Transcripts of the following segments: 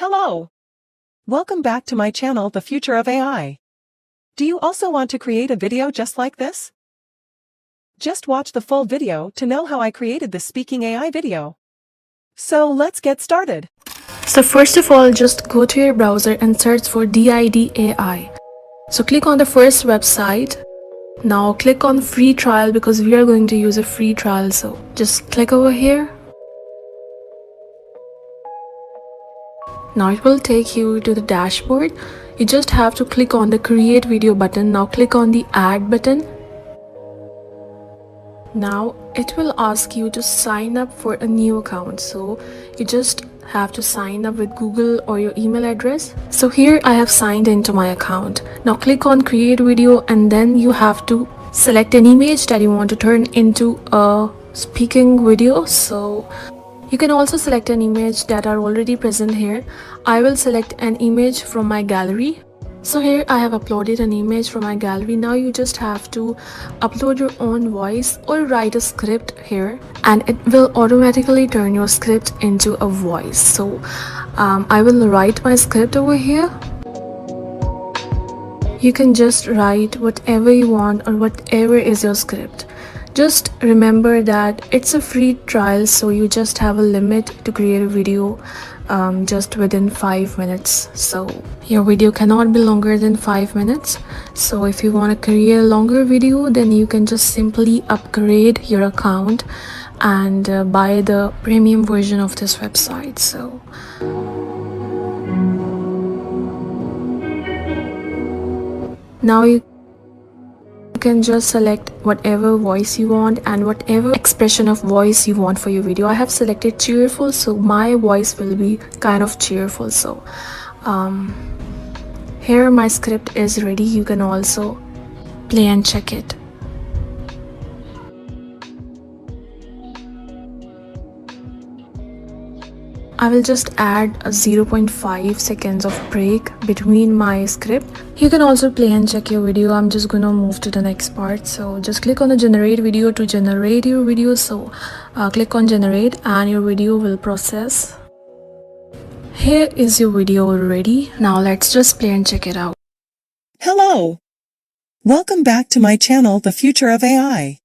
Hello! Welcome back to my channel, The Future of AI. Do you also want to create a video just like this? Just watch the full video to know how I created this speaking AI video. So let's get started. So first of all, just go to your browser and search for DID AI. So click on the first website. Now click on free trial because we are going to use a free trial. So just click over here. Now it will take you to the dashboard. You just have to click on the create video button. Now click on the add button. Now it will ask you to sign up for a new account. So you just have to sign up with Google or your email address. So here I have signed into my account. Now click on create video and then you have to select an image that you want to turn into a speaking video. So you can also select an image that are already present here. I will select an image from my gallery. So here I have uploaded an image from my gallery. Now you just have to upload your own voice or write a script here and it will automatically turn your script into a voice. So I will write my script over here. You can just write whatever you want or whatever is your script. Just remember that it's a free trial, so you just have a limit to create a video just within 5 minutes. So your video cannot be longer than 5 minutes. So if you want to create a longer video, then you can just simply upgrade your account and buy the premium version of this website. So now you can just select whatever voice you want and whatever expression of voice you want for your video. I have selected cheerful, so my voice will be kind of cheerful. So here my script is ready. You can also play and check it. I will just add a 0.5 seconds of break between my script. You can also play and check your video. I'm just gonna move to the next part. So just click on the generate video to generate your video. So click on generate and your video will process. Here is your video already. Now let's just play and check it out. Hello! Welcome back to my channel, The Future of AI.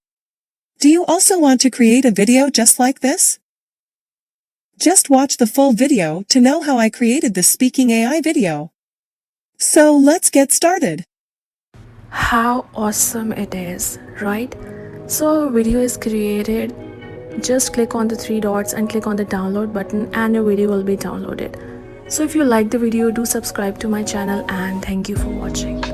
Do you also want to create a video just like this? Just watch the full video to know how I created this speaking AI video. So let's get started. How awesome it is, right? So our video is created. Just click on the 3 dots and click on the download button and your video will be downloaded. So if you like the video, do subscribe to my channel and thank you for watching.